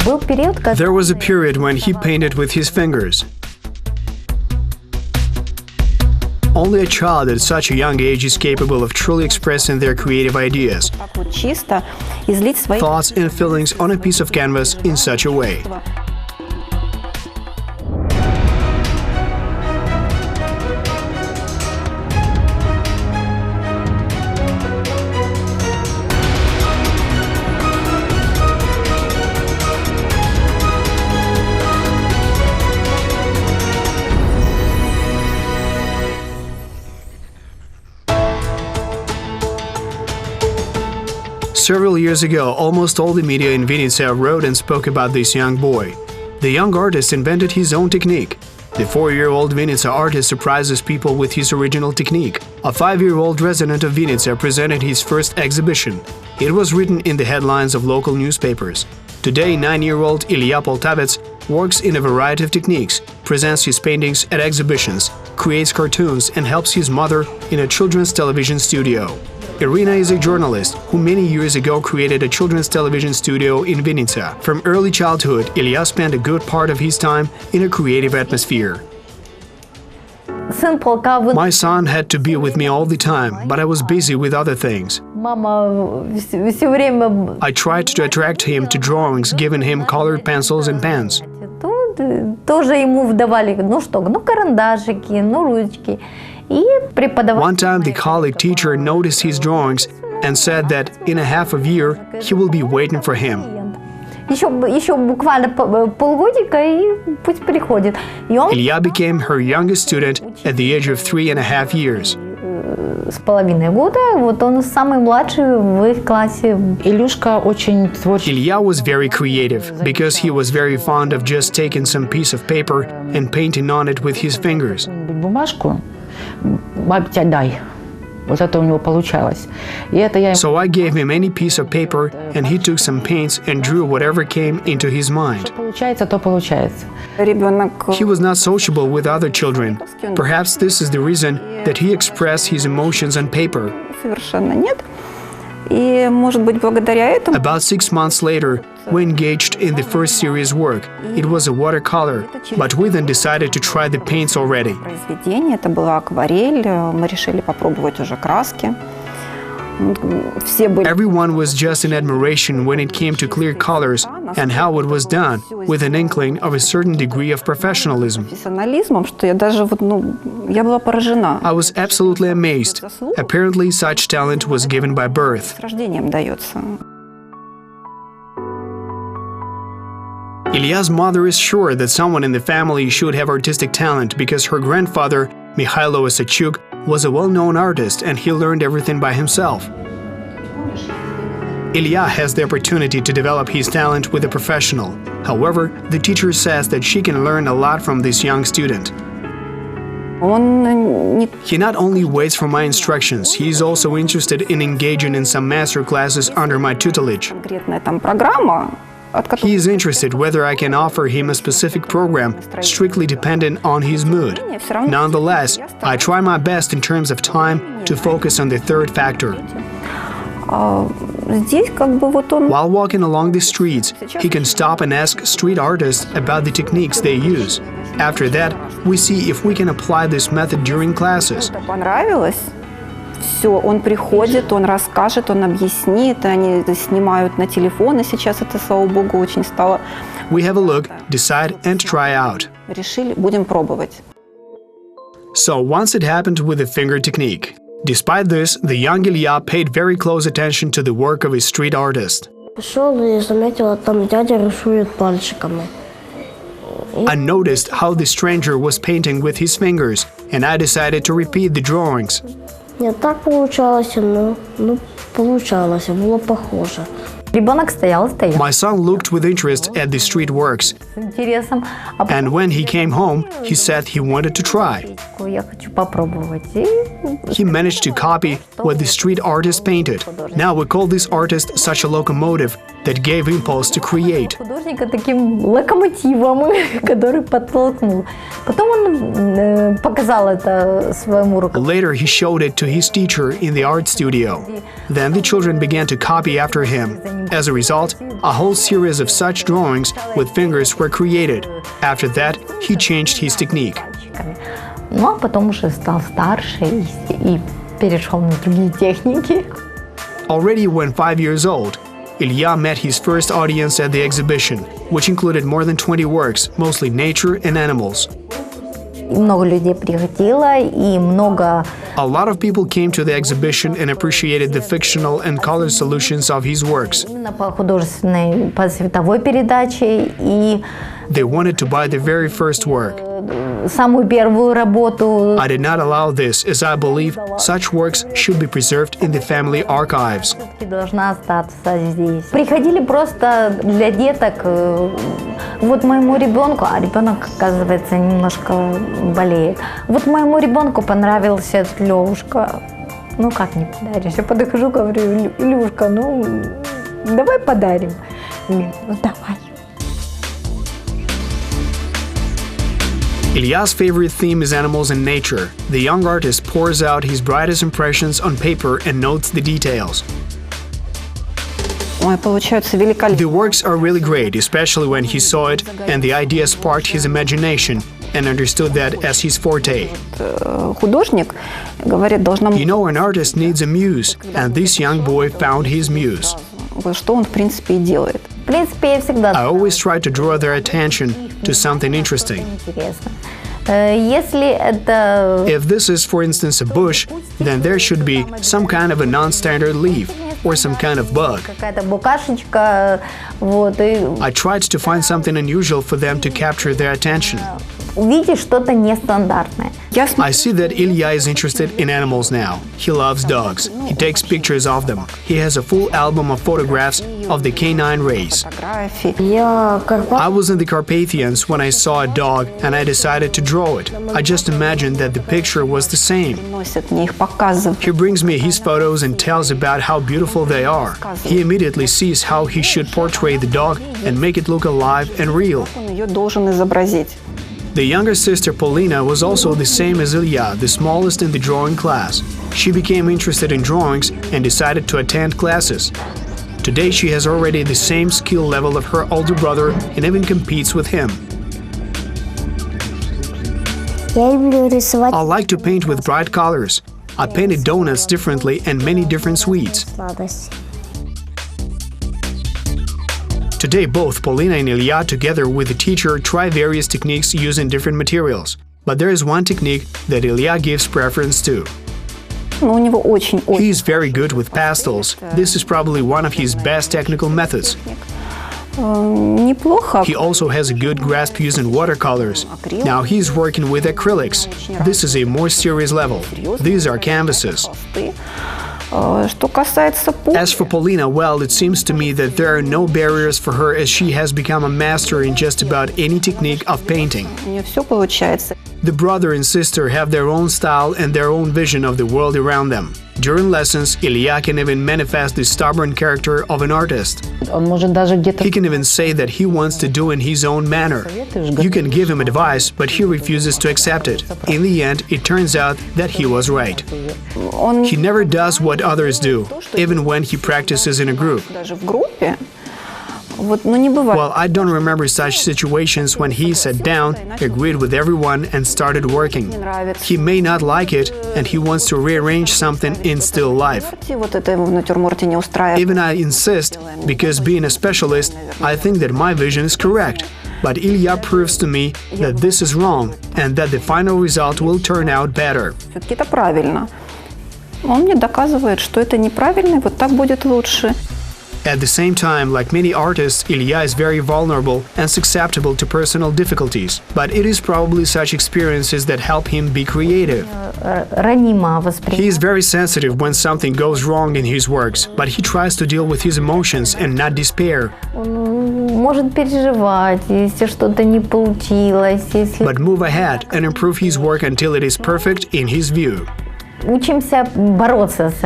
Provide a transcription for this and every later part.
There was a period when he painted with his fingers. Only a child at such a young age is capable of truly expressing their creative ideas, thoughts and feelings on a piece of canvas in such a way. Several years ago, almost all the media in Vinnytsia wrote and spoke about this young boy. The young artist invented his own technique. The 4-year-old Vinnytsia artist surprises people with his original technique. A 5-year-old resident of Vinnytsia presented his first exhibition. It was written in the headlines of local newspapers. Today, 9-year-old Illia Poltavets works in a variety of techniques, presents his paintings at exhibitions, creates cartoons and helps his mother in a children's television studio. Irina is a journalist who many years ago created a children's television studio in Vinnytsia. From early childhood, Illya spent a good part of his time in a creative atmosphere. My son had to be with me all the time, but I was busy with other things. I tried to attract him to drawings, giving him colored pencils and pens. One time the colleague teacher noticed his drawings and said that in a half a year he will be waiting for him. Illya became her youngest student at the age of 3.5 years. Illya was very creative because he was very fond of just taking some piece of paper and painting on it with his fingers. So I gave him any piece of paper and he took some paints and drew whatever came into his mind. He was not sociable with other children. Perhaps this is the reason that he expressed his emotions on paper. About 6 months later, we engaged in the first serious work. It was a watercolor, but we then decided to try the paints already. Everyone was just in admiration when it came to clear colors and how it was done, with an inkling of a certain degree of professionalism. I was absolutely amazed. Apparently, such talent was given by birth. Illya's mother is sure that someone in the family should have artistic talent because her grandfather, Mikhailo Osachuk, was a well-known artist and he learned everything by himself. Illya has the opportunity to develop his talent with a professional. However, the teacher says that she can learn a lot from this young student. He not only waits for my instructions, he is also interested in engaging in some master classes under my tutelage. He is interested whether I can offer him a specific program, strictly dependent on his mood. Nonetheless, I try my best in terms of time to focus on the third factor. While walking along the streets, he can stop and ask street artists about the techniques they use. After that, we see if we can apply this method during classes. Он приходит, он расскажет, он объяснит, они это снимают на телефоны, сейчас это, слава богу, очень стало. We have a look, decide and try out. Решили, будем пробовать. So once it happened with the finger technique. Despite this, the young Illya paid very close attention to the work of a street artist. I noticed how the stranger was painting with his fingers, and I decided to repeat the drawings. My son looked with interest at the street works, and when he came home, he said he wanted to try. He managed to copy what the street artist painted. Now we call this artist such a locomotive that gave impulse to create. Later he showed it to his teacher in the art studio. Then the children began to copy after him. As a result, a whole series of such drawings with fingers were created. After that, he changed his technique. Ну, а потом уже стал старше и перешел на другие техники. Already when 5 years old, Illya met his first audience at the exhibition, which included more than 20 works, mostly nature and animals. Много людей приходило, и много... A lot of people came to the exhibition and appreciated the fictional and color solutions of his works. Именно по художественной, по цветовой передаче, и... They wanted to buy the very first work. Самую первую работу. I did not allow this, as I believe such works should be preserved in the family archives. Должна остаться здесь. Приходили просто для деток. Вот моему ребенку, а ребенок, оказывается, немножко болеет. Вот моему ребенку понравился этот Левушка. Ну как не подаришь? Я подхожу, говорю: Илюшка, ну давай подарим. Ну давай. Illya's favorite theme is animals and nature. The young artist pours out his brightest impressions on paper and notes the details. Ой, получаются великолепно. The works are really great, especially when he saw it and the idea sparked his imagination and understood that as his forte. Художник, говорит, должна... You know, an artist needs a muse, and this young boy found his muse. Что он, в принципе, и делает. В принципе, я всегда... I always try to draw their attention to something interesting. Интересно. Если это... If this is, for instance, a bush, then there should be some kind of a non-standard leaf or some kind of bug. Какая-то букашечка, вот, и... I tried to find something unusual for them to capture their attention. Увидеть что-то нестандартное. I see that Illya is interested in animals now. He loves dogs. He takes pictures of them. He has a full album of photographs of the canine race. I was in the Carpathians when I saw a dog and I decided to draw it. I just imagined that the picture was the same. He brings me his photos and tells about how beautiful they are. He immediately sees how he should portray the dog and make it look alive and real. The younger sister Polina was also the same as Illya, the smallest in the drawing class. She became interested in drawings and decided to attend classes. Today she has already the same skill level of her older brother and even competes with him. I like to paint with bright colors. I painted donuts differently and many different sweets. Today, both Polina and Illya, together with the teacher, try various techniques using different materials. But there is one technique that Illya gives preference to. He is very good with pastels. This is probably one of his best technical methods. He also has a good grasp using watercolors. Now he is working with acrylics. This is a more serious level. These are canvases. As for Polina, well, it seems to me that there are no barriers for her as she has become a master in just about any technique of painting. The brother and sister have their own style and their own vision of the world around them. During lessons, Illya can even manifest the stubborn character of an artist. He can even say that he wants to do in his own manner. You can give him advice, but he refuses to accept it. In the end, it turns out that he was right. He never does what others do, even when he practices in a group. Well, I don't remember such situations when he sat down, agreed with everyone, and started working. He may not like it, and he wants to rearrange something in still life. Even I insist, because being a specialist, I think that my vision is correct. But Illya proves to me that this is wrong, and that the final result will turn out better. Он мне доказывает, что это неправильно, и вот так будет лучше. At the same time, like many artists, Illya is very vulnerable and susceptible to personal difficulties. But it is probably such experiences that help him be creative. He is very sensitive when something goes wrong in his works, but he tries to deal with his emotions and not despair. Может переживать, если что-то не получилось, если... But move ahead and improve his work until it is perfect in his view. Учимся бороться с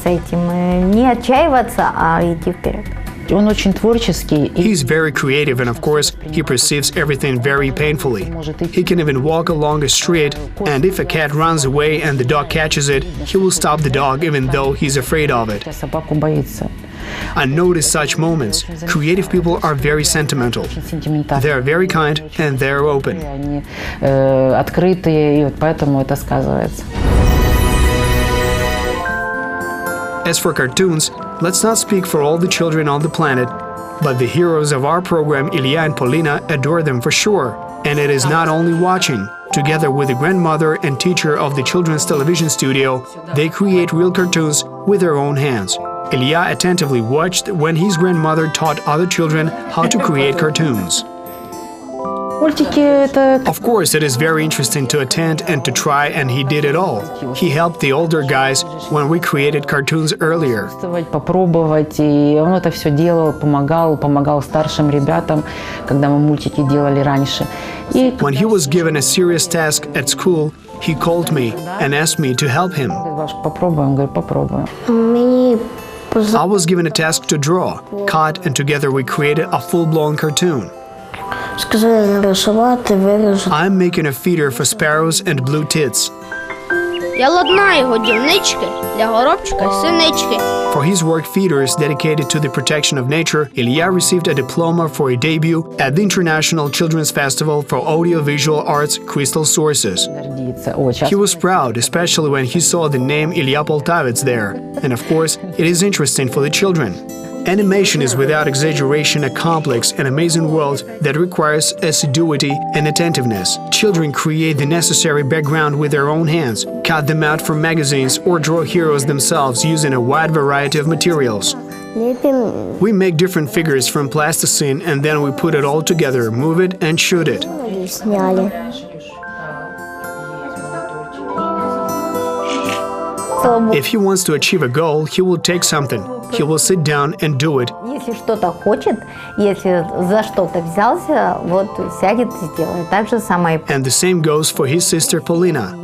этим, не отчаиваться, а идти вперед. Он очень творческий. He is very creative and, of course, he perceives everything very painfully. He can even walk along a street, and if a cat runs away and the dog catches it, he will stop the dog even though he's afraid of it. Собаку боится. I notice such moments. Creative people are very sentimental. They are very kind and they are open. Они открытые, и вот поэтому это сказывается. As for cartoons, let's not speak for all the children on the planet, but the heroes of our program, Illia and Polina, adore them for sure. And it is not only watching. Together with the grandmother and teacher of the children's television studio, they create real cartoons with their own hands. Illya attentively watched when his grandmother taught other children how to create cartoons. Of course, it is very interesting to attend and to try, and he did it all. He helped the older guys when we created cartoons earlier. Попробовать, и он это все делал, помогал старшим ребятам, когда мы мультики делали раньше. When he was given a serious task at school, he called me and asked me to help him. Попробуем, говорю, попробуем. I was given a task to draw, cut, and together we created a full-blown cartoon. I'm making a feeder for sparrows and blue tits. Я ладнаю його дільнички для горобчика й синички. For his work feeders dedicated to the protection of nature, Illya received a diploma for a debut at the International Children's Festival for Audiovisual Arts Crystal Sources. He was proud, especially when he saw the name Illia Poltavets there. And of course, it is interesting for the children. Animation is without exaggeration a complex and amazing world that requires assiduity and attentiveness. Children create the necessary background with their own hands, cut them out from magazines, or draw heroes themselves using a wide variety of materials. We make different figures from plasticine and then we put it all together, move it and shoot it. If he wants to achieve a goal, he will take something. He will sit down and do it. Если что-то хочет, если за что-то взялся, вот сядет и сделает. Так же самое. And the same goes for his sister Polina.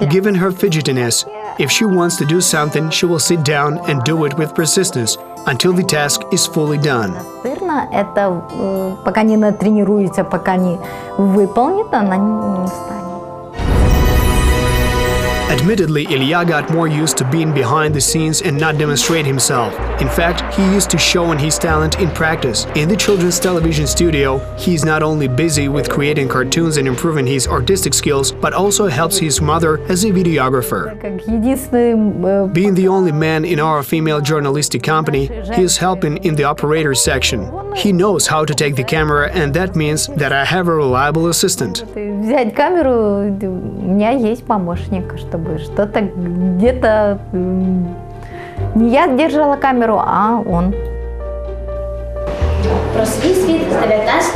Given her fidgetiness, if she wants to do something, she will sit down and do it with persistence until the task is fully done. Настырно, это пока не натренируется, пока не выполнит, она не встанет. Admittedly, Illya got more used to being behind the scenes and not demonstrate himself. In fact, he used to show his talent in practice. In the children's television studio, he is not only busy with creating cartoons and improving his artistic skills, but also helps his mother as a videographer. Being the only man in our female journalistic company, he is helping in the operator's section. He knows how to take the camera, and that means that I have a reliable assistant. Взять камеру, у меня есть помощник, чтобы что-то где-то... Не я держала камеру, а он. Про свій світ з 19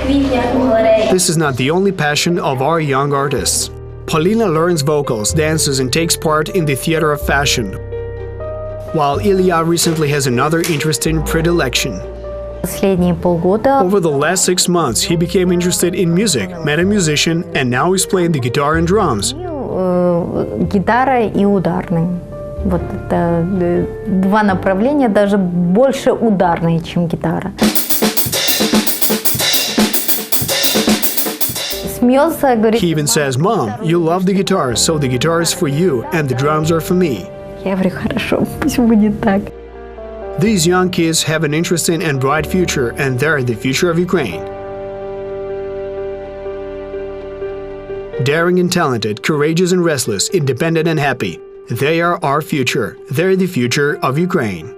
квітня у галереї. This is not the only passion of our young artists. Polina learns vocals, dances, and takes part in the theater of fashion, while Illya recently has another interesting predilection. Последние полгода. Over the last 6 months, he became interested in music, met a musician, and now he's playing the guitar and drums. Гитара и ударный. Вот это два направления, даже больше ударные, чем гитара. Смеется, говорит. He even says, "Mom, you love the guitar, so the guitar is for you, and the drums are for me." Я говорю, хорошо, пусть будет так. These young kids have an interesting and bright future, and they're the future of Ukraine. Daring and talented, courageous and restless, independent and happy. They are our future. They're the future of Ukraine.